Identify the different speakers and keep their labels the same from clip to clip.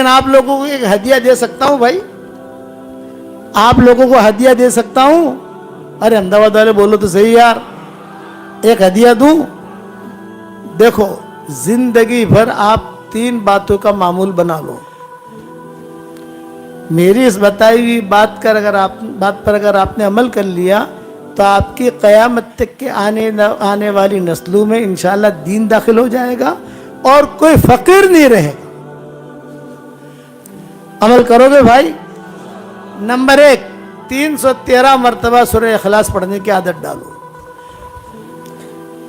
Speaker 1: آپ لوگوں کو ایک ہدیہ دے سکتا ہوں بھائی, آپ لوگوں کو ہدیہ دے سکتا ہوں. ارے احمدآباد والے بولو تو صحیح یار, ایک ہدیہ دوں. دیکھو زندگی بھر آپ 3 باتوں کا معمول بنا لو. میری اس بتائی ہوئی بات پر اگر آپ نے عمل کر لیا تو آپ کی قیامت تک کے آنے والی نسلوں میں انشاءاللہ دین داخل ہو جائے گا اور کوئی فقیر نہیں رہے گا. عمل کرو گے بھائی؟ نمبر 1, 313 مرتبہ سورہ اخلاص پڑھنے کی عادت ڈالو.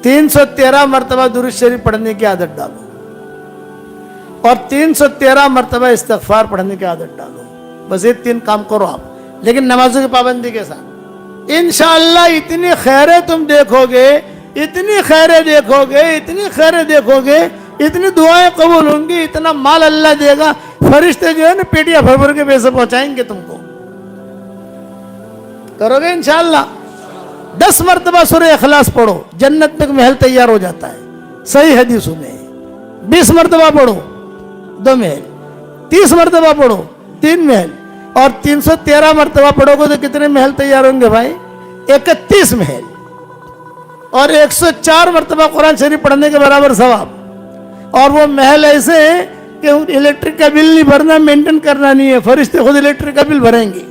Speaker 1: 313 مرتبہ درود شریف پڑھنے کی عادت ڈالو اور 313 مرتبہ استغفار پڑھنے کی عادت ڈالو. بس یہ 3 کام کرو آپ, لیکن نمازوں کی پابندی کے ساتھ. انشاءاللہ اتنی خیریں تم دیکھو گے, اتنی خیریں دیکھو گے, اتنی خیریں دیکھو گے, اتنی دعائیں قبول ہوں گی, اتنا مال اللہ دے گا. فرشتے جو ہے نا پیٹیاں بھر بھر کے پیسے پہنچائیں گے تم کو. کرو گے انشاءاللہ؟ 10 مرتبہ سورہ اخلاص پڑھو, جنت میں محل تیار ہو جاتا ہے. صحیح حدیث سنے. 20 مرتبہ پڑھو 2 محل, 30 مرتبہ پڑھو 3 محل, اور 313 مرتبہ پڑھو گے تو کتنے محل تیار ہوں گے بھائی؟ 31 محل. اور 104 مرتبہ قرآن شریف پڑھنے کے برابر ثواب. اور وہ محل ایسے ہیں کہ الیکٹرک کا بل نہیں بھرنا, مینٹین کرنا نہیں ہے, فرشتے خود الیکٹرک کا بل بھریں گے.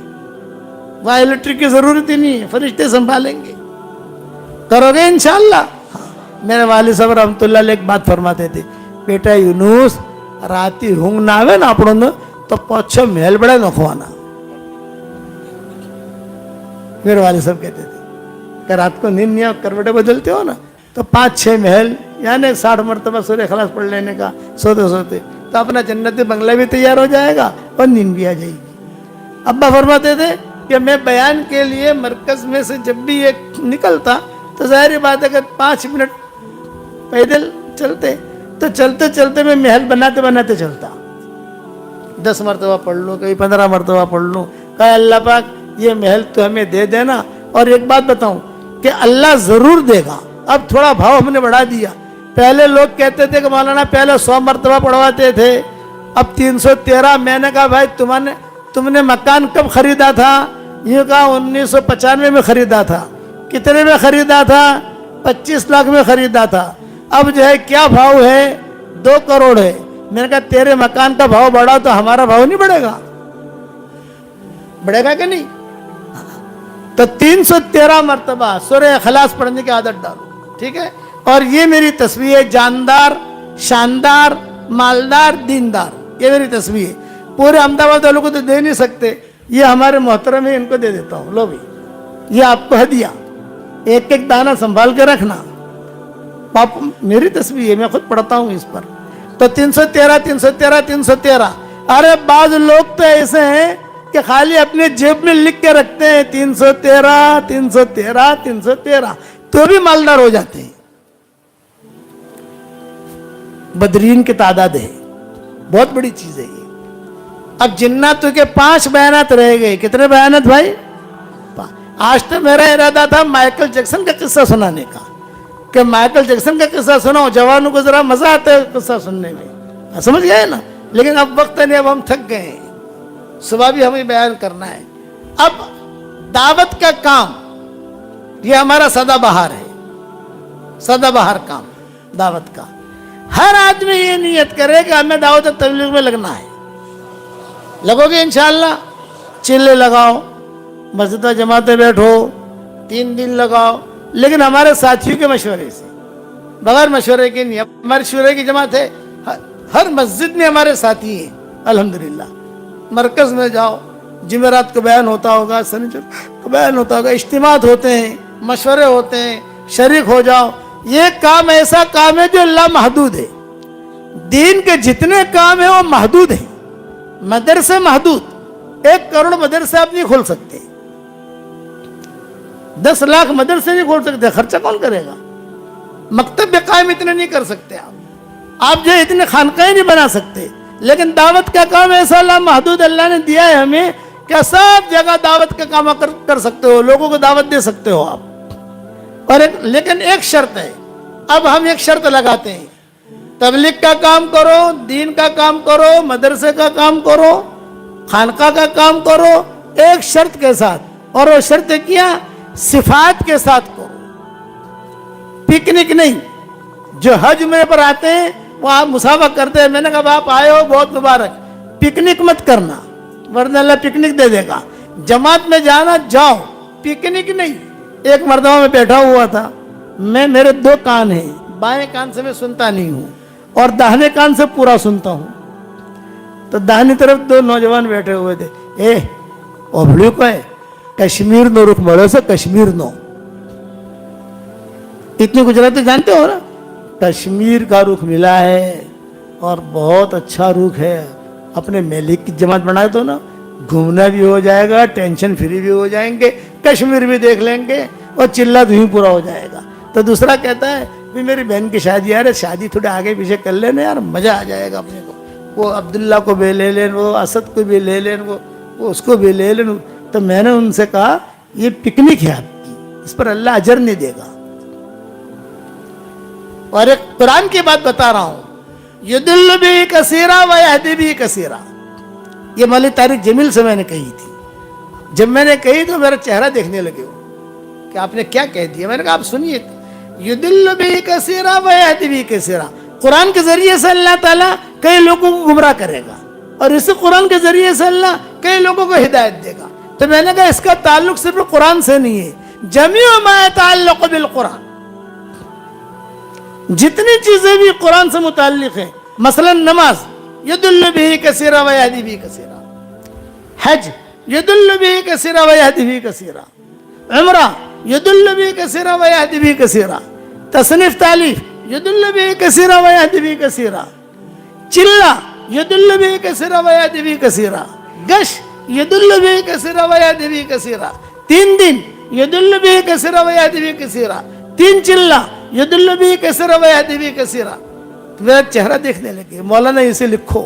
Speaker 1: وہاں الیکٹرک کی ضرورت ہی نہیں ہے, فرشتے سنبھالیں گے. کرو گے انشاءاللہ؟ میرے والد صاحب رحمۃ اللہ علیہ ایک بات فرماتے تھے, بیٹا یونس راتی ہونگ نہ آوے نا اپنوں نے تو 5-6 محل بڑے نکھوانا. میرے والد صاحب کہتے تھے کہ رات کو نیند نہیں کروٹیں بدلتے ہو نا تو 5-6 محل یعنی 60 مرتبہ سورہ اخلاص پڑھ لینے کا سوتے سوتے, تو اپنا جنتی بنگلہ بھی تیار ہو جائے گا اور نیند بھی آ جائے گی. ابا فرماتے تھے کہ میں بیان کے لیے مرکز میں سے جب بھی ایک نکلتا تو ظاہری بات ہے کہ 5 منٹ پیدل چلتے, تو چلتے چلتے میں محل بناتے بناتے چلتا. 10 مرتبہ پڑھ لوں, کہیں 15 مرتبہ پڑھ لوں. کہا اللہ پاک یہ محل تو ہمیں دے دینا. اور ایک بات بتاؤں کہ اللہ ضرور دے گا. اب تھوڑا بھاؤ ہم نے بڑھا دیا. پہلے لوگ کہتے تھے کہ مولانا پہلے 100 مرتبہ پڑھواتے تھے, اب 313. میں نے کہا بھائی تم نے مکان کب خریدا تھا؟ یہ کہا 1995 میں خریدا تھا. کتنے میں خریدا تھا؟ 25 لاکھ میں خریدا تھا. اب جو ہے کیا بھاؤ ہے؟ 2 کروڑ ہے. میں نے کہا تیرے مکان کا بھاؤ بڑھا تو ہمارا بھاؤ نہیں بڑھے گا؟ بڑھے گا کہ نہیں؟ تو 313 مرتبہ سورہ اخلاص پڑھنے کی عادت ڈالو, ٹھیک ہے؟ اور یہ میری تصویر ہے, جاندار, شاندار, مالدار, دیندار. یہ میری تصویر ہے. پورے احمدآباد والوں کو تو دے نہیں سکتے, یہ ہمارے محترم ہیں, ان کو دے دیتا ہوں. لو بھی یہ آپ کو ہدیہ, ایک ایک دانہ سنبھال کے رکھنا. میری تصویر ہے, میں خود پڑھتا ہوں اس پر. تو 313 313 313. ارے بعض لوگ تو ایسے ہیں کہ خالی اپنے جیب میں لکھ کے رکھتے ہیں 313 313 313, تو بھی مالدار ہو جاتے ہیں. بدرین کی تعداد ہے, بہت بڑی چیز ہے یہ. اب جناتوں کے 5 بیانات رہ گئے. کتنے بیانات بھائی؟ آج تو میرا ارادہ تھا مائیکل جیکسن کا قصہ سنانے کا, کہ مائیکل جیکسن کا قصہ سناؤ, جوانوں کو ذرا مزہ آتا ہے قصہ سننے میں, سمجھ گئے نا. لیکن اب وقت نہیں, اب ہم تھک گئے ہیں, صبح بھی ہمیں بیان کرنا ہے. اب دعوت کا کام یہ ہمارا سدا بہار ہے, سدا بہار کام دعوت کا. ہر آدمی یہ نیت کرے کہ ہمیں دعوت تبلیغ میں لگنا ہے. لگو گے انشاءاللہ؟ چلے لگاؤ, مسجد جماعتیں بیٹھو, 3 دن لگاؤ, لیکن ہمارے ساتھیوں کے مشورے سے, بغیر مشورے کے نہیں. ہماری شورے کی جماعت ہے, ہر مسجد میں ہمارے ساتھی ہیں الحمدللہ. مرکز میں جاؤ, جمعرات کو بیان ہوتا ہوگا, سنیچر کو بیان ہوتا ہوگا, اجتماعات ہوتے ہیں, مشورے ہوتے ہیں, شریک ہو جاؤ. یہ کام ایسا کام ہے جو لامحدود ہے. دین کے جتنے کام ہیں وہ محدود ہیں. مدرسے محدود, 1 کروڑ مدرسے آپ نہیں کھول سکتے, 10 لاکھ مدرسے نہیں کھول سکتے. خرچہ کون کرے گا؟ مکتب قائم اتنے نہیں کر سکتے آپ جو اتنے خانقاہیں نہیں بنا سکتے. لیکن دعوت کا کام ایسا لامحدود اللہ نے دیا ہے ہمیں کہ سب جگہ دعوت کا کام کر سکتے ہو, لوگوں کو دعوت دے سکتے ہو آپ. اور لیکن ایک شرط ہے, اب ہم ایک شرط لگاتے ہیں तबलीग का काम करो, दीन का काम करो, मदरसे का काम करो, खानका का काम करो, एक शर्त के साथ, और वो शर्त क्या, सिफात के साथ करो, पिकनिक नहीं। जो हज में पर आते हैं वो आप मुसाफा करते हैं, मैंने कहा आप आए हो बहुत मुबारक, पिकनिक मत करना वरना अल्लाह पिकनिक दे देगा। जमात में जाना जाओ, पिकनिक नहीं। एक मर्तबा में बैठा हुआ था, मेरे 2 कान हैं, बाएं कान से मैं सुनता नहीं हूँ और दाहिने कान से पूरा सुनता हूँ। तो दाहिनी तरफ 2 नौजवान बैठे हुए थे, ओबली को है कश्मीर नो रुख મળ્યો છે, कश्मीर नो। इतनी गुजराती जानते हो ना, कश्मीर का रुख मिला है और बहुत अच्छा रुख है। अपने मेलिक की जमात बना दो ना, घूमना भी हो जाएगा, टेंशन फ्री भी हो जाएंगे, कश्मीर भी देख लेंगे और चिल्ला भी पूरा हो जाएगा। तो दूसरा कहता है भी मेरी बहन की शादी, यार शादी थोड़े आगे पीछे कर लेना यार, मजा आ जाएगा अपने को। वो अब्दुल्ला को भी ले लें, वो असद को भी ले लें, वो उसको भी ले लें। तो मैंने उनसे कहा ये पिकनिक है आपकी, इस पर अल्लाह अजर नहीं देगा। और एक कुरान की बात बता रहा हूं, युदिल्लु भी कसीरा व यहदी भी कसीरा। ये मौलवी तारिक जमील से मैंने कही थी। जब मैंने कही तो मेरा चेहरा देखने लगे हो कि आपने क्या कह दिया। मैंने कहा आप सुनिए, युदिल्लु भी कसीरा व यहदी भी कसीरा। कुरान के जरिए से अल्लाह ताला कई लोगों को गुमराह करेगा और इस कुरान के जरिए से अल्लाह कई लोगों को हिदायत देगा। तो मैंने कहा इसका ताल्लुक सिर्फ कुरान से नहीं है, जमीउ मा यतअल्लक़ु बिल कुरान, जितनी चीजें भी कुरान से मुताल्लिक हैं, मसलन नमाज युदिल्लु बिही कसीरा व यहदी बिही कसीरा, हज युदिल्लु बिही कसीरा व यहदी बिही कसीरा, उम्रा युदिल्लु बिही कसीरा व यहदी बिही कसीरा, तसनीफ तालीफ युदिल्लु बिही कसीरा व यहदी बिही कसीरा, चिल्ला युदिल्लु बिही कसीरा व यहदी बिही कसीरा, गश युदिल्लु बिही कसीरा व यहदी बिही कसीरा, 3 दिन युदिल्लु बिही कसीरा व यहदी बिही कसीरा, 3 चिल्ला युदिल्लु बिही कसीरा व यहदी बिही कसीरा। मेरा चेहरा देखने लगे, मौलाना इसे लिखो,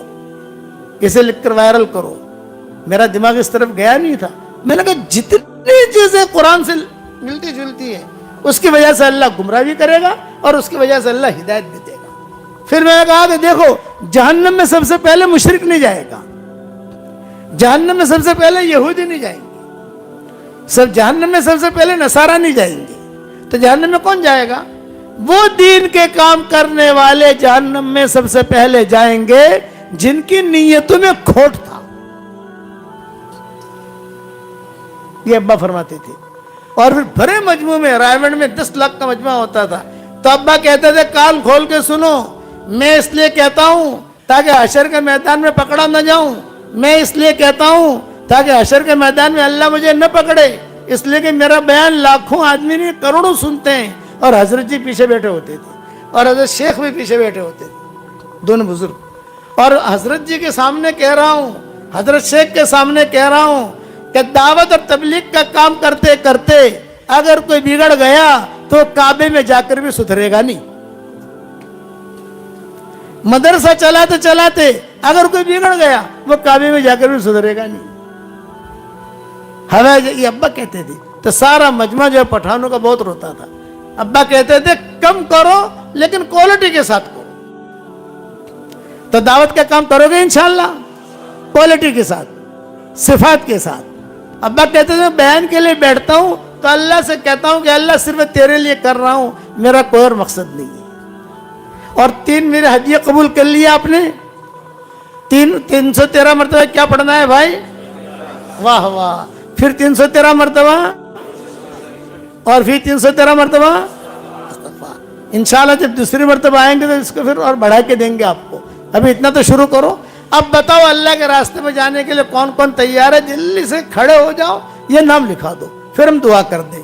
Speaker 1: इसे लिखकर वायरल करो। मेरा दिमाग इस तरफ गया नहीं था। मैंने कहा जितनी चीजें कुरान से मिलती जुलती है उसकी वजह से अल्लाह गुमराह भी करेगा और उसकी वजह से अल्लाह हिदायत भी देगा। फिर मैंने कहा कि देखो जहन्नम में सबसे पहले मुशरिक नहीं जाएगा, जहन्नम में सबसे पहले यहूदी नहीं जाएंगे, सब जहन्नम में सबसे पहले नसारा नहीं जाएंगे। तो जहन्नम में कौन जाएगा? वो दीन के काम करने वाले जहन्नम में सबसे पहले जाएंगे जिनकी नीयतों में खोट था। ये अब्बा फरमाते थे। और फिर बड़े मजमू में, रायगढ़ में 10 लाख का मजमा होता था, तो अब्बा कहते थे कान खोल के सुनो, मैं इसलिए कहता हूं ताकि हशर के मैदान में पकड़ा न जाऊं, मैं इसलिए कहता हूं ताकि हशर के मैदान में अल्लाह मुझे न पकड़े, इसलिए कि मेरा बयान लाखों आदमी नहीं करोड़ों सुनते हैं। और हजरत जी पीछे बैठे होते थे और हजरत शेख भी पीछे बैठे होते थे, दोनों बुजुर्ग। और हजरत जी के सामने कह रहा हूं, हजरत शेख के सामने कह रहा हूं कि दावत और तबलीग का काम करते करते अगर कोई बिगड़ गया तो काबे में जाकर भी सुधरेगा नहीं। मदरसा चलाते चलाते अगर कोई बिगड़ गया वो काबे में जाकर भी सुधरेगा नहीं। हमें ये अब्बा कहते थे। तो सारा मजमा जो पठानों का बहुत रोता था। अब्बा कहते थे कम करो लेकिन क्वालिटी के साथ करो। तो दावत का काम करोगे इंशाल्लाह क्वालिटी के साथ, सिफात के साथ। अब्बा कहते थे बयान के लिए बैठता हूं तो अल्लाह से कहता हूं कि अल्लाह सिर्फ तेरे लिए कर रहा हूं, मेरा कोई और मकसद नहीं है। और 3 मेरे हदिया कबूल कर लिया आपने। 313 मरतबा क्या पढ़ना है भाई? वाह वाह। फिर 313 मरतबा और फिर 313 मरतबा। इंशाल्लाह जब दूसरी मरतबा आएंगे तो इसको फिर और बढ़ा के देंगे आपको। अभी इतना तो शुरू करो। अब बताओ अल्लाह के रास्ते में जाने के लिए कौन कौन तैयार है? जल्दी से खड़े हो जाओ, ये नाम लिखा दो, फिर हम दुआ कर दें।